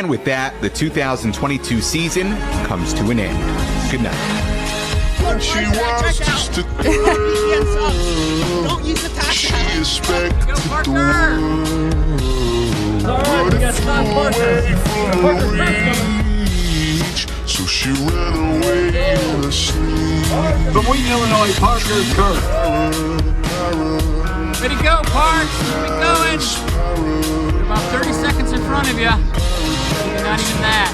And with that, the 2022 season comes to an end. Good night. When she was just a girl, Don't use the tax she expected Go, the Parker! world. Alright, But we got it Scott flew Parker. away from Parker's her back coming. reach, so she ran away in her sleep. From Wheaton, Illinois, Parker-kerth. Way to go, Park! Keep it going! You're about 30 seconds in front of you. Not even that.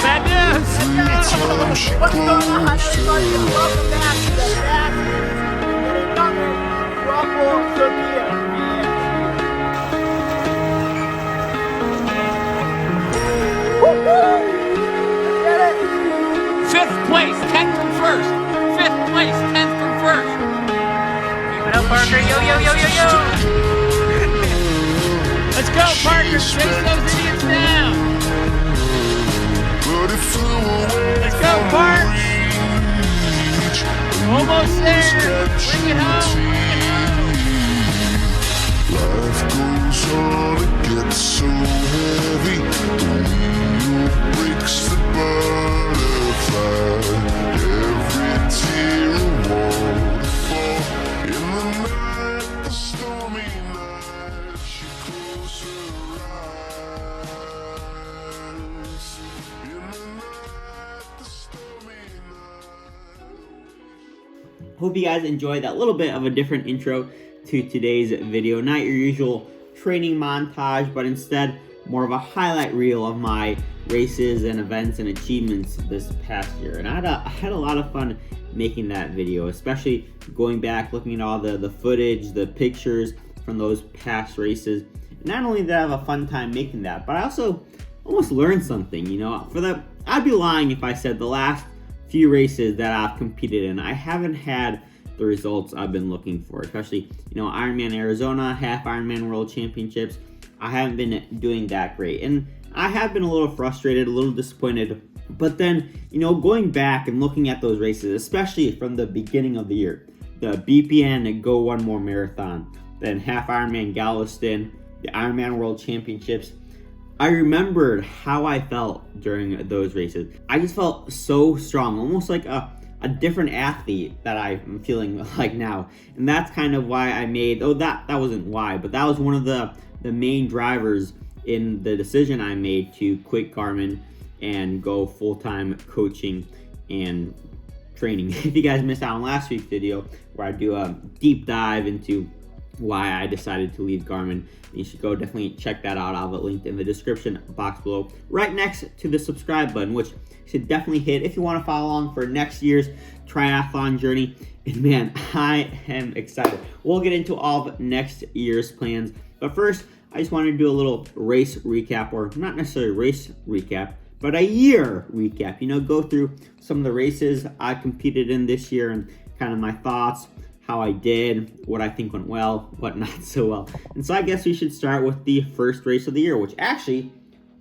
Bad news! Anytime she What's going on, closed everybody? her Welcome back to the Fast Trouble Fifth place, 10th from first. Fifth place, 10th from first. Keep it up, Parker. Yo, yo, yo, yo, yo. Let's go, Parker. Chase those idiots down. but it flew away Let's go, from Park. her reach. Almost there. Bring it home. Life goes on, it gets so heavy. The wheel breaks the butterfly. Every tear a waterfall. In the night, the stormy night, she closed her eyes. In the night, the stormy night. Hope you guys enjoyed that little bit of a different intro to today's video. Not your usual training montage, but instead more of a highlight reel of my races and events and achievements this past year. And I had a lot of fun making that video, especially going back, looking at all the footage, the pictures from those past races. Not only did I have a fun time making that, but I also almost learned something, you know. I'd be lying if I said the last few races that I've competed in, I haven't had the results I've been looking for, especially, you know, Ironman Arizona, half Ironman World Championships. I haven't been doing that great, and I have been a little frustrated, a little disappointed. But then, you know, going back and looking at those races, especially from the beginning of the year, the BPN Go One More Marathon, then half Ironman Galveston, the Ironman World Championships, I remembered how I felt during those races. I just felt so strong, almost like a different athlete that I'm feeling like now. And that's kind of why I made, that wasn't why, but that was one of the main drivers in the decision I made to quit Garmin and go full-time coaching and training. If you guys missed out on last week's video where I do a deep dive into why I decided to leave Garmin, you should go definitely check that out. I'll have it linked in the description box below, right next to the subscribe button, which you should definitely hit if you want to follow along for next year's triathlon journey. And man, I am excited. We'll get into all of next year's plans, but first I just wanted to do a little race recap, or not necessarily race recap, but a year recap. You know, go through some of the races I competed in this year and kind of my thoughts, how I did, what I think went well, what not so well. And so I guess we should start with the first race of the year, which actually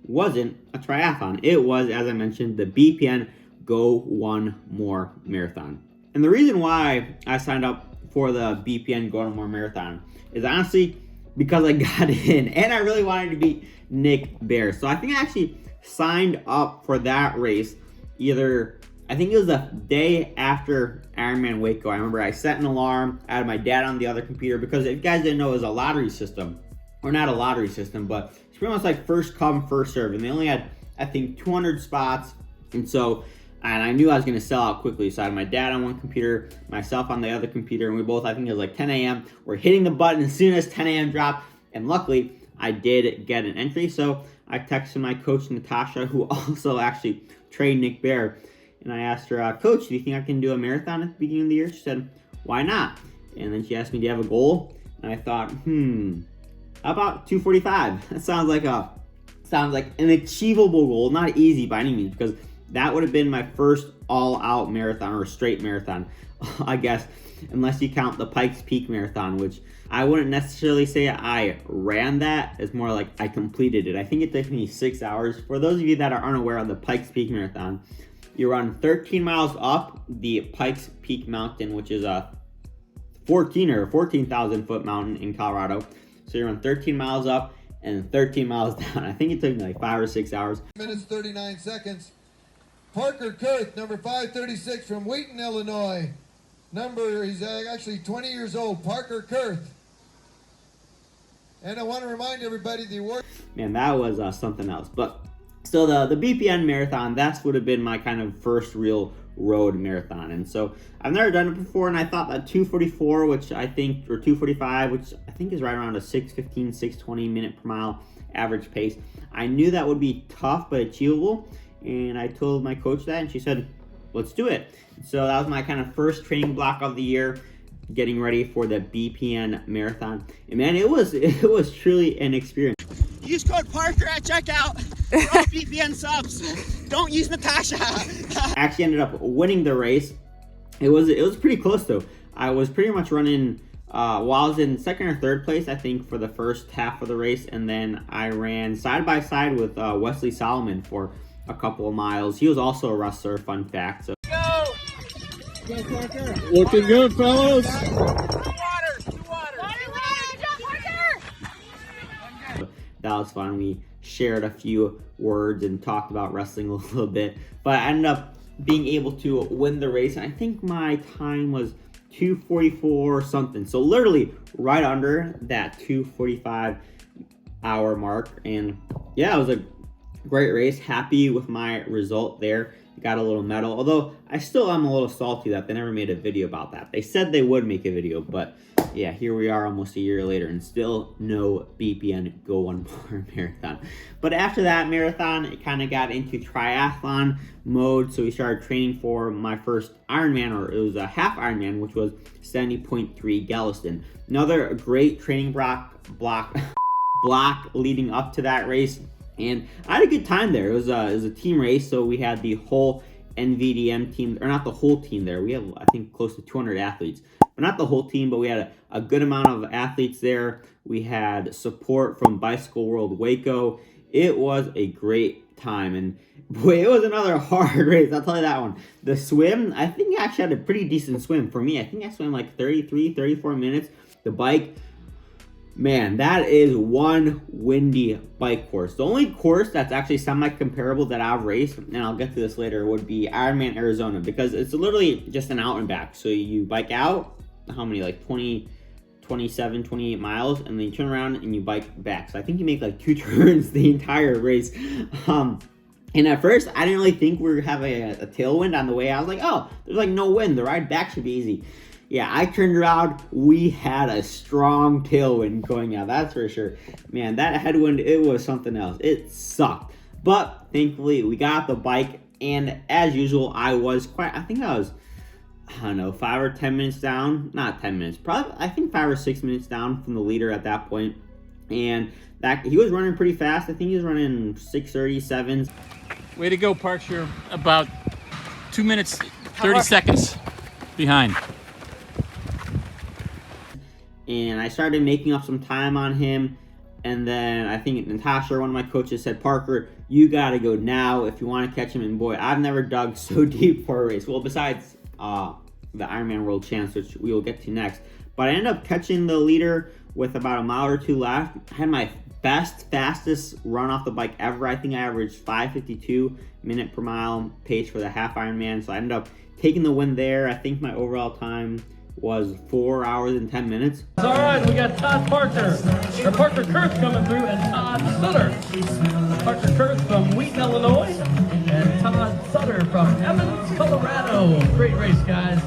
wasn't a triathlon. It was, as I mentioned, the BPN Go One More Marathon. And the reason why I signed up for the BPN Go One More Marathon is honestly because I got in and I really wanted to beat Nick Bear. So I think I actually signed up for that race I think it was the day after Ironman Waco. I remember I set an alarm. I had my dad on the other computer because if you guys didn't know, it was a lottery system. Or not a lottery system, but it's pretty much like first come, first serve. And they only had, I think, 200 spots. And I knew I was going to sell out quickly. So I had my dad on one computer, myself on the other computer. And we both, I think it was like 10 a.m. We're hitting the button as soon as 10 a.m. dropped. And luckily, I did get an entry. So I texted my coach, Natasha, who also actually trained Nick Bear. And I asked her, Coach, do you think I can do a marathon at the beginning of the year? She said, why not? And then she asked me, do you have a goal? And I thought, how about 2:45? That sounds like an achievable goal, not easy by any means, because that would have been my first all-out marathon or straight marathon, I guess, unless you count the Pikes Peak Marathon, which I wouldn't necessarily say I ran that. It's more like I completed it. I think it took me 6 hours. For those of you that are unaware of the Pikes Peak Marathon, you run 13 miles up the Pikes Peak Mountain, which is a 14,000 foot mountain in Colorado. So you run 13 miles up and 13 miles down. I think it took me like 5 or 6 hours. Minutes 39 seconds. Parker-kerth, number 536 from Wheaton, Illinois. He's actually 20 years old, Parker-kerth. And I want to remind everybody the award. Man, that was something else. But still, the BPN marathon, that's would have been my kind of first real road marathon. And so I've never done it before, and I thought that 2:44, which I think, or 2:45, which I think is right around a 6:15, 6:20 minute per mile average pace. I knew that would be tough but achievable, and I told my coach that, and she said, let's do it. So that was my kind of first training block of the year, getting ready for the BPN marathon. And man, it was truly an experience. Use code Parker at checkout for all BPN subs. Don't use Natasha. I actually ended up winning the race. It was pretty close though. I was pretty much running while I was in second or third place, I think, for the first half of the race, and then I ran side by side with Wesley Solomon for a couple of miles. He was also a wrestler, fun fact. So Looking good, fellas. that was fun. We shared a few words and talked about wrestling a little bit, but I ended up being able to win the race. And I think my time was 2:44 or something. So literally right under that 2:45 hour mark. And yeah, it was a great race. Happy with my result there. Got a little medal, although I still am a little salty that they never made a video about that. They said they would make a video, but yeah, here we are almost a year later and still no BPN Go One More marathon. But after that marathon, it kind of got into triathlon mode, so we started training for my first Ironman, or it was a half Ironman, which was 70.3 Galveston. Another great training block leading up to that race. And I had a good time there. It was a team race, so we had the whole NVDM team, or not the whole team there. We have, I think, close to 200 athletes. But not the whole team, but we had a good amount of athletes there. We had support from Bicycle World Waco. It was a great time. And boy, it was another hard race. I'll tell you that one. The swim, I think I actually had a pretty decent swim. For me, I think I swam like 33, 34 minutes. The bike, man, that is one windy bike course. The only course that's actually semi-comparable that I've raced, and I'll get to this later, would be Ironman Arizona, because it's literally just an out and back. So you bike out, how many, like 20, 27, 28 miles, and then you turn around and you bike back. So I think you make like 2 turns the entire race. And at first, I didn't really think we were having a tailwind on the way. I was like, oh, there's like no wind. The ride back should be easy. Yeah, I turned around, we had a strong tailwind going out, that's for sure. Man, that headwind, it was something else. It sucked. But thankfully, we got the bike, and as usual, I think I was, I don't know, 5 or 10 minutes down. Not 10 minutes, probably, I think 5 or 6 minutes down from the leader at that point. And he was running pretty fast. I think he was running 6:37. Way to go, Parks. You're about 2 minutes, 30 seconds behind. And I started making up some time on him. And then I think Natasha, one of my coaches, said, Parker, you got to go now if you want to catch him. And boy, I've never dug so deep for a race. Well, besides the Ironman World Champs, which we will get to next. But I ended up catching the leader with about a mile or two left. I had my fastest run off the bike ever. I think I averaged 5:52 minute per mile pace for the half Ironman. So I ended up taking the win there. I think my overall time was 4 hours and 10 minutes. All right, we got Parker-kerth coming through, and Todd Sutter. Parker-kerth from Wheaton, Illinois, and Todd Sutter from Evans, Colorado. Great race, guys.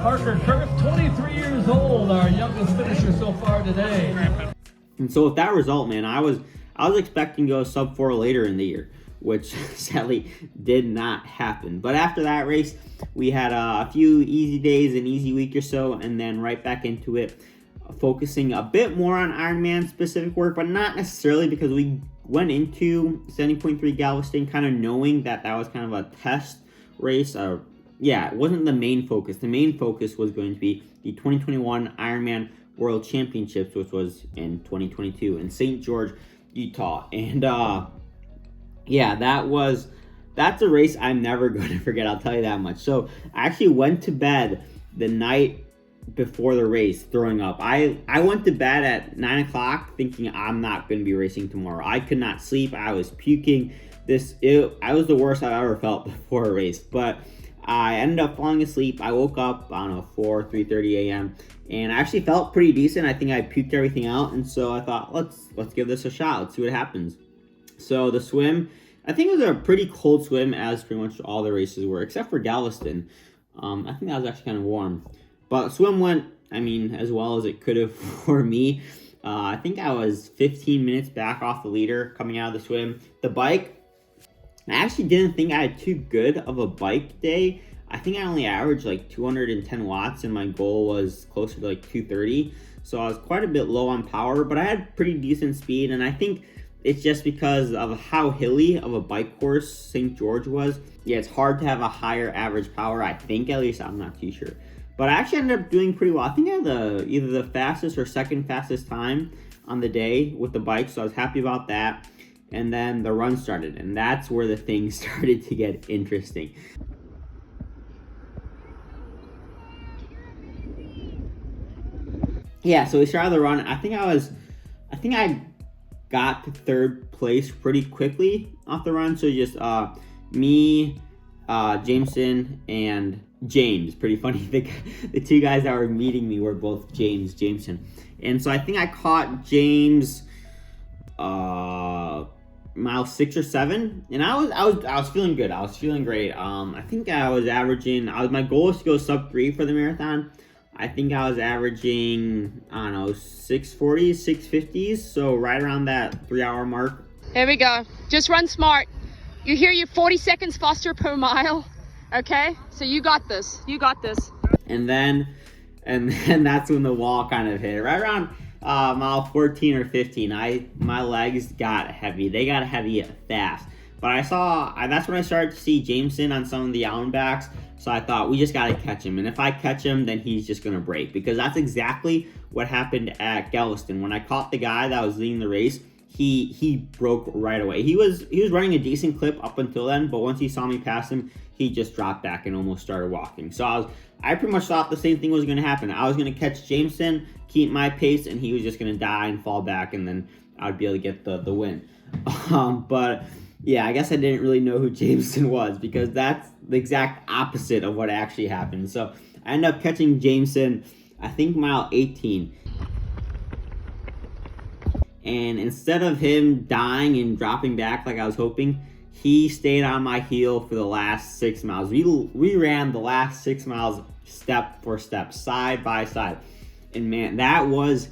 Parker-kerth, 23 years old, our youngest finisher so far today. And so with that result, man, I was expecting to go sub 4 later in the year, which sadly did not happen. But after that race, we had a few easy days, an easy week or so, and then right back into it, focusing a bit more on Ironman specific work, but not necessarily, because we went into 70.3 Galveston kind of knowing that was kind of a test race. Yeah, it wasn't the main focus. The main focus was going to be the 2021 Ironman World Championships, which was in 2022 in St. George, Utah. And yeah, that's a race I'm never going to forget, I'll tell you that much. So I actually went to bed the night before the race throwing up. I went to bed at 9 o'clock thinking I'm not going to be racing tomorrow. I could not sleep. I was puking. I was the worst I've ever felt before a race, but I ended up falling asleep. I woke up, I don't know, 3:30 a.m. and I actually felt pretty decent. I think I puked everything out, and so I thought, let's give this a shot. Let's see what happens. So the swim, I think it was a pretty cold swim, as pretty much all the races were, except for Galveston. I think that was actually kind of warm. But swim went, as well as it could have for me. I think I was 15 minutes back off the leader coming out of the swim. The bike, I actually didn't think I had too good of a bike day. I think I only averaged like 210 watts and my goal was closer to like 230. So I was quite a bit low on power, but I had pretty decent speed. And I think it's just because of how hilly of a bike course St. George was. Yeah, it's hard to have a higher average power, I think, at least. I'm not too sure. But I actually ended up doing pretty well. I think I had either the fastest or second fastest time on the day with the bike. So I was happy about that. And then the run started, and that's where the things started to get interesting. Yeah, so we started the run. I think I got to third place pretty quickly off the run. So just me, Jameson, and James. Pretty funny. The two guys that were meeting me were both Jameson. And so I think I caught James mile 6 or 7, and I was feeling good. I was feeling great. I think I was averaging. My goal was to go sub 3 for the marathon. I think I was averaging, I don't know, 640s, 650s, so right around that 3-hour mark. Here we go. Just run smart. You hear you're 40 seconds faster per mile. Okay, so you got this. You got this. And then that's when the wall kind of hit. Right around mile 14 or 15, my legs got heavy. They got heavy fast. But that's when I started to see Jameson on some of the Allenbacks. So I thought, we just got to catch him. And if I catch him, then he's just going to break. Because that's exactly what happened at Galveston. When I caught the guy that was leading the race, he broke right away. He was running a decent clip up until then. But once he saw me pass him, he just dropped back and almost started walking. So I pretty much thought the same thing was going to happen. I was going to catch Jameson, keep my pace, and he was just going to die and fall back. And then I would be able to get the win. But yeah, I guess I didn't really know who Jameson was, because that's the exact opposite of what actually happened. So I ended up catching Jameson, I think mile 18. And instead of him dying and dropping back like I was hoping, he stayed on my heel for the last 6 miles. We ran the last 6 miles step for step, side by side. And man, that was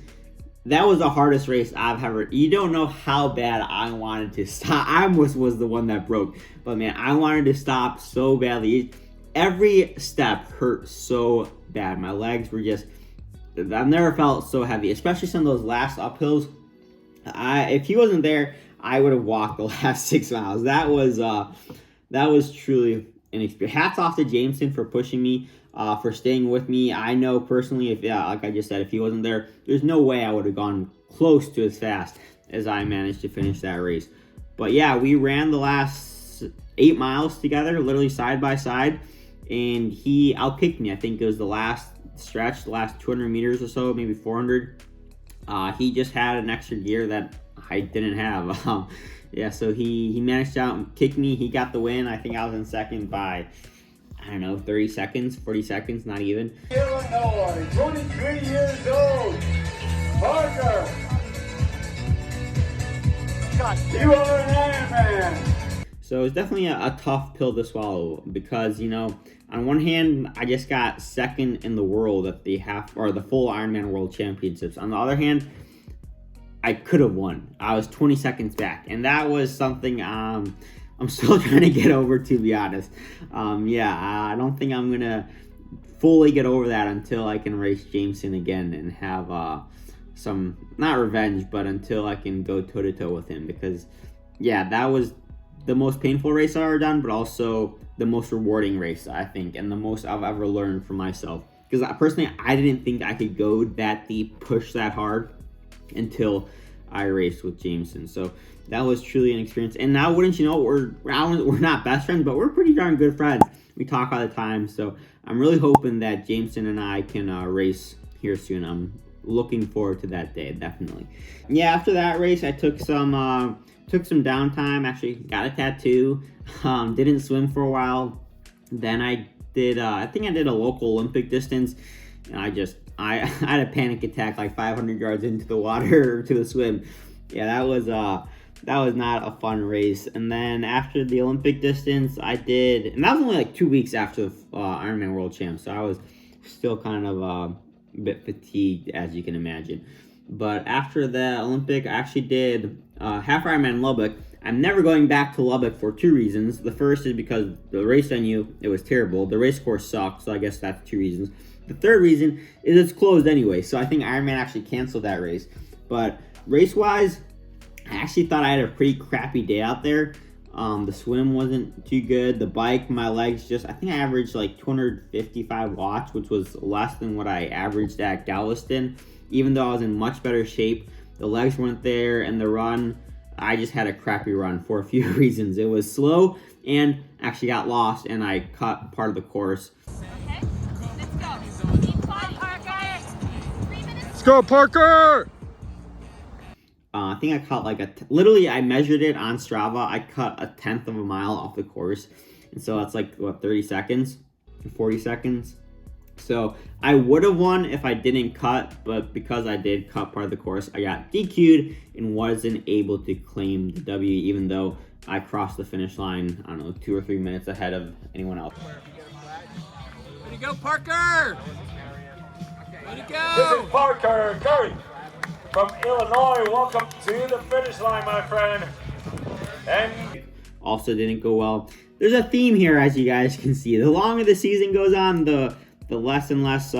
the hardest race I've ever. You don't know how bad I wanted to stop. I almost was the one that broke. But man, I wanted to stop so badly. Every step hurt so bad. My legs were just, I've never felt so heavy, especially some of those last uphills. If he wasn't there, I would have walked the last 6 miles. That was truly an experience. Hats off to Jameson for pushing me, for staying with me. I know personally, like I just said, if he wasn't there, there's no way I would have gone close to as fast as I managed to finish that race. But yeah, we ran the last 8 miles together, literally side by side, and he outkicked me. I think it was the last stretch, the last 200 meters or so, maybe 400. He just had an extra gear that I didn't have. Yeah, so he managed to outkick me. He got the win. I think I was in second by, I don't know, 30 seconds, 40 seconds, not even. Illinois, 23 years old, Parker. You are an Ironman. So it's definitely a tough pill to swallow, because, on one hand, I just got second in the world at the full Ironman World Championships. On the other hand, I could have won. I was 20 seconds back, and that was something I'm still trying to get over, to be honest. I don't think I'm gonna fully get over that until I can race Jameson again and have some, not revenge, but until I can go toe to toe with him, because that was the most painful race I've ever done, but also the most rewarding race, I think, and the most I've ever learned for myself. Because personally, I didn't think I could go that deep, push that hard, until I raced with Jameson. So that was truly an experience. And now, wouldn't you know, we're not best friends, but we're pretty darn good friends. we talk all the time. So I'm really hoping that Jameson and I can race here soon. I'm looking forward to that day, definitely. Yeah, after that race, I took some downtime. Actually, got a tattoo. Didn't swim for a while. Then I did. I think I did a local Olympic distance, and I had a panic attack like 500 yards into the water to the swim. Yeah, that was not a fun race. And then after the Olympic distance, I did, and that was only like 2 weeks after the Ironman World Champs, so I was still kind of a bit fatigued, as you can imagine. But after the Olympic, I actually did half Ironman Lubbock. I'm never going back to Lubbock for 2 reasons. The first is because the race venue, it was terrible. The race course sucked, so I guess that's 2 reasons. The third reason is it's closed anyway, so I think Ironman actually canceled that race. But race-wise, I actually thought I had a pretty crappy day out there. The swim wasn't too good. The bike, my legs I think I averaged like 255 watts, which was less than what I averaged at Galveston. Even though I was in much better shape, the legs weren't there, and the run, I just had a crappy run for a few reasons. It was slow, and actually got lost, and I cut part of the course. Okay, let's go. Keep fighting, Parker. 3 minutes. Let's go, Parker! I think I cut like literally I measured it on Strava. I cut a 1/10 of a mile off the course. And so that's like, what, 30 seconds? 40 seconds? So I would have won if I didn't cut, but because I did cut part of the course, I got DQ'd and wasn't able to claim the W, even though I crossed the finish line, I don't know, 2 or 3 minutes ahead of anyone else. Way to go, Parker! Way to go! This is Parker-kerth from Illinois. Welcome to the finish line, my friend. And also didn't go well. There's a theme here, as you guys can see. The longer the season goes on, the less and less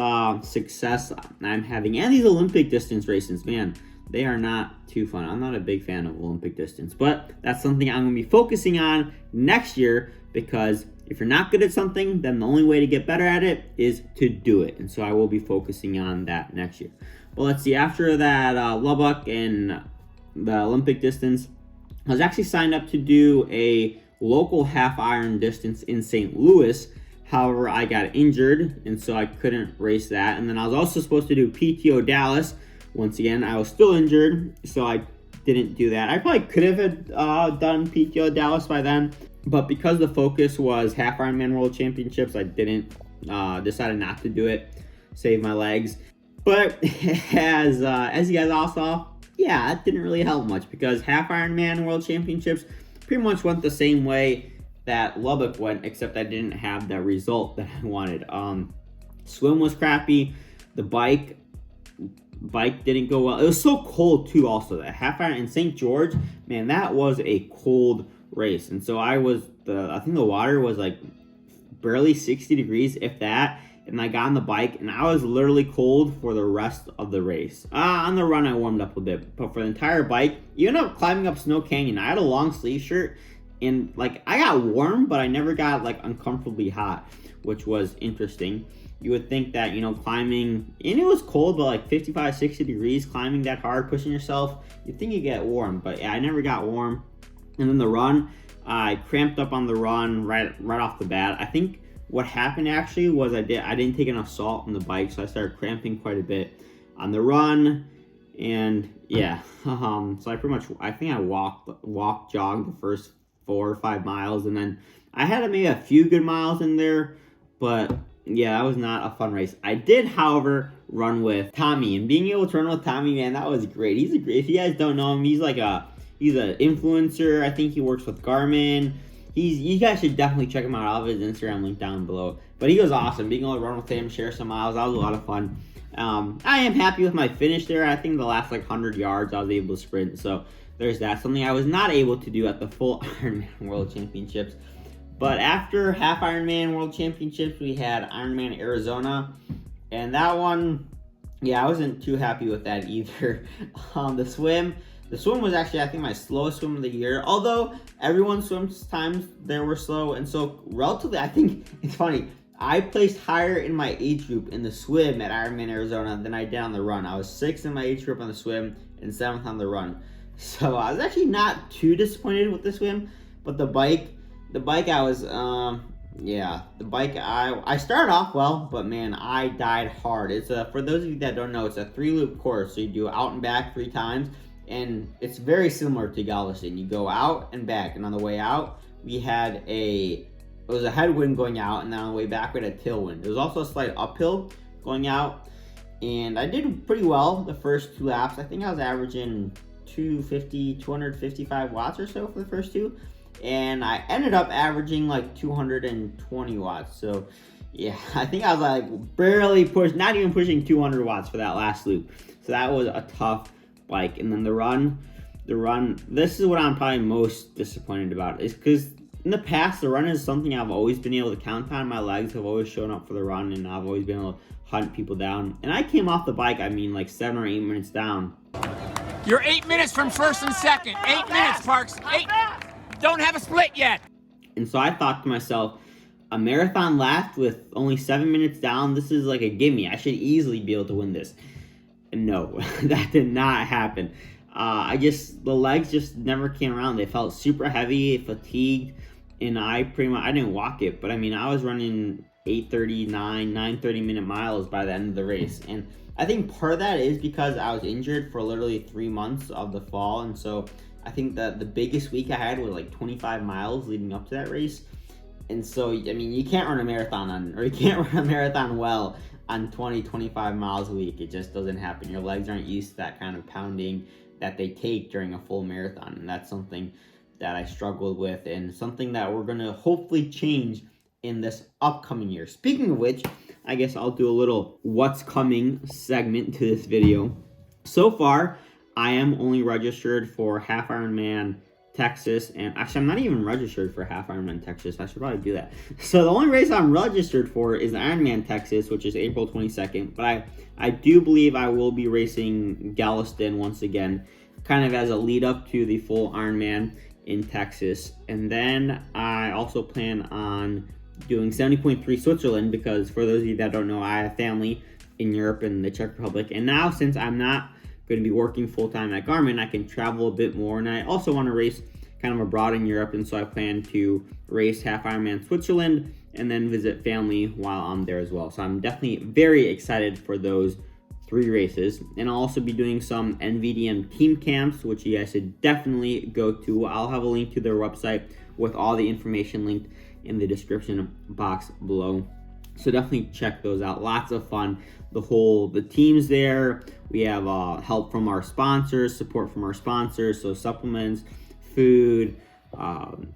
success I'm having. And these Olympic distance races, man, they are not too fun. I'm not a big fan of Olympic distance, but that's something I'm going to be focusing on next year, because if you're not good at something, then the only way to get better at it is to do it. And so I will be focusing on that next year. Well, let's see. After that Lubbock and the Olympic distance, I was actually signed up to do a local half iron distance in St. Louis. However, I got injured, and so I couldn't race that. And then I was also supposed to do PTO Dallas. Once again, I was still injured, so I didn't do that. I probably could have done PTO Dallas by then, but because the focus was half Ironman World Championships, I didn't, decided not to do it, save my legs. But as you guys all saw, yeah, it didn't really help much, because half Ironman World Championships pretty much went the same way that Lubbock went, except I didn't have the result that I wanted. Swim was crappy. The bike didn't go well. It was so cold too. Also, that half iron in St. George, man, that was a cold race, and so I think the water was like barely 60 degrees, if that. And I got on the bike, and I was literally cold for the rest of the race. On the run, I warmed up a bit, but for the entire bike, even up climbing up Snow Canyon, I had a long sleeve shirt, and like I got warm, but I never got like uncomfortably hot, which was interesting. You would think that, you know, climbing, and it was cold, but like 55, 60 degrees, climbing that hard, pushing yourself, you'd think you get warm, but yeah, I never got warm. And then the run, I cramped up on the run right off the bat. I think what happened actually was I didn't take enough salt on the bike, so I started cramping quite a bit on the run, and yeah, so I think I jogged the first 4 or 5 miles, and then I had maybe a few good miles in there, but yeah, that was not a fun race. I did, however, run with Tommy, and being able to run with Tommy, man, that was great. If you guys don't know him, he's an influencer. I think he works with Garmin. You guys should definitely check him out. I'll have his Instagram link down below. But he was awesome. Being able to run with him, share some miles, that was a lot of fun. I am happy with my finish there. I think the last 100 yards I was able to sprint. So there's that. Something I was not able to do at the full Ironman World Championships. But after half Ironman World Championships, we had Ironman Arizona. And that one, yeah, I wasn't too happy with that either. The swim was actually, I think, my slowest swim of the year. Although everyone's swim times there were slow, and so relatively, I think it's funny. I placed higher in my age group in the swim at Ironman Arizona than I did on the run. I was 6th in my age group on the swim and 7th on the run. So I was actually not too disappointed with the swim, but the bike I was Yeah, the bike, I started off well, but man, I died hard. It's for those of you that don't know, it's a 3-loop course. So you do out and back 3 times, and it's very similar to Galveston. You go out and back, and on the way out, we had it was a headwind going out, and then on the way back, we had a tailwind. There was also a slight uphill going out, and I did pretty well the first 2 laps. I think I was averaging 255 watts or so for the first 2. And I ended up averaging like 220 watts. So yeah, I think I was like barely not even pushing 200 watts for that last loop. So that was a tough bike. And then the run, this is what I'm probably most disappointed about, is because in the past, the run is something I've always been able to count on. My legs have always shown up for the run, and I've always been able to hunt people down. And I came off the bike, I mean, like 7 or 8 minutes down. You're 8 minutes from first and second. 8 minutes, Parks. 8. Don't have a split yet. And so I thought to myself, a marathon left with only 7 minutes down, this is like a gimme. I should easily be able to win this. And no, that did not happen. The legs just never came around. They felt super heavy, fatigued, and I didn't walk it, but I mean, I was running 9:30 minute miles by the end of the race. And I think part of that is because I was injured for literally 3 months of the fall, and so I think that the biggest week I had was like 25 miles leading up to that race. And so, I mean, you can't run a marathon well on 25 miles a week. It just doesn't happen. Your legs aren't used to that kind of pounding that they take during a full marathon. And that's something that I struggled with, and something that we're going to hopefully change in this upcoming year. Speaking of which, I guess I'll do a little what's coming segment to this video. So far, I am only registered for Half Ironman Texas, and actually I'm not even registered for Half Ironman Texas. I should probably do that. So the only race I'm registered for is the Ironman Texas, which is April 22nd, but I do believe I will be racing Galveston once again, kind of as a lead up to the full Ironman in Texas. And then I also plan on doing 70.3 Switzerland, because for those of you that don't know, I have family in Europe and the Czech Republic, and now since I'm not going to be working full-time at Garmin, I can travel a bit more, and I also want to race kind of abroad in Europe, and so I plan to race Half Ironman Switzerland and then visit family while I'm there as well. So I'm definitely very excited for those 3 races, and I'll also be doing some NVDM team camps, which you guys should definitely go to. I'll have a link to their website with all the information linked in the description box below. So definitely check those out. Lots of fun. The team's there. We have help from our sponsors, support from our sponsors, so supplements, food,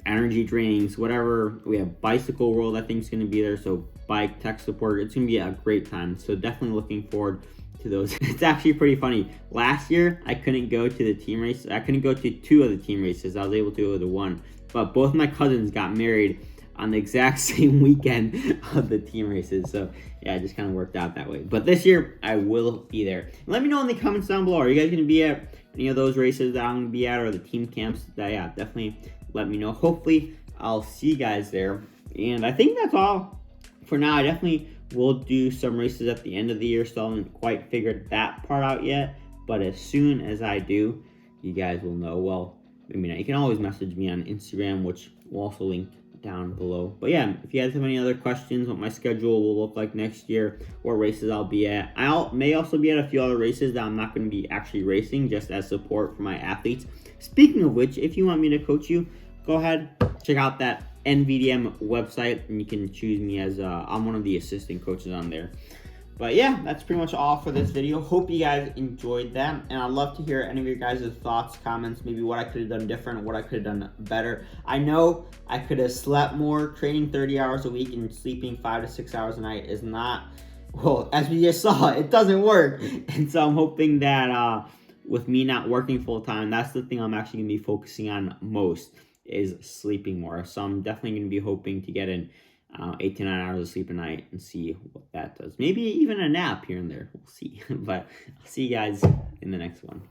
energy drinks, whatever. We have Bicycle World, I think, is going to be there, so bike tech support. It's going to be a great time, so definitely looking forward to those. It's actually pretty funny. Last year, I couldn't go to the team race. I couldn't go to 2 of the team races. I was able to go to 1, but both my cousins got married on the exact same weekend of the team races. So yeah, it just kind of worked out that way. But this year, I will be there. Let me know in the comments down below. Are you guys going to be at any of those races that I'm going to be at, or the team camps? Yeah, definitely let me know. Hopefully, I'll see you guys there. And I think that's all for now. I definitely will do some races at the end of the year. Still haven't quite figured that part out yet. But as soon as I do, you guys will know. Well, I mean, you can always message me on Instagram, which will also link down below. But yeah, if you guys have any other questions, what my schedule will look like next year, what races I'll be at, I may also be at a few other races that I'm not going to be actually racing, just as support for my athletes. Speaking of which, if you want me to coach you, go ahead, check out that NVDM website, and you can choose me as I'm one of the assistant coaches on there. But yeah, that's pretty much all for this video. Hope you guys enjoyed that, and I'd love to hear any of your guys' thoughts, comments, maybe what I could have done different, what I could have done better. I know I could have slept more. Training 30 hours a week and sleeping 5 to 6 hours a night is not, well, as we just saw, it doesn't work. And so I'm hoping that with me not working full time, that's the thing I'm actually going to be focusing on most, is sleeping more. So I'm definitely going to be hoping to get in 8 to 9 hours of sleep a night and see what that does. Maybe even a nap here and there. We'll see. But I'll see you guys in the next one.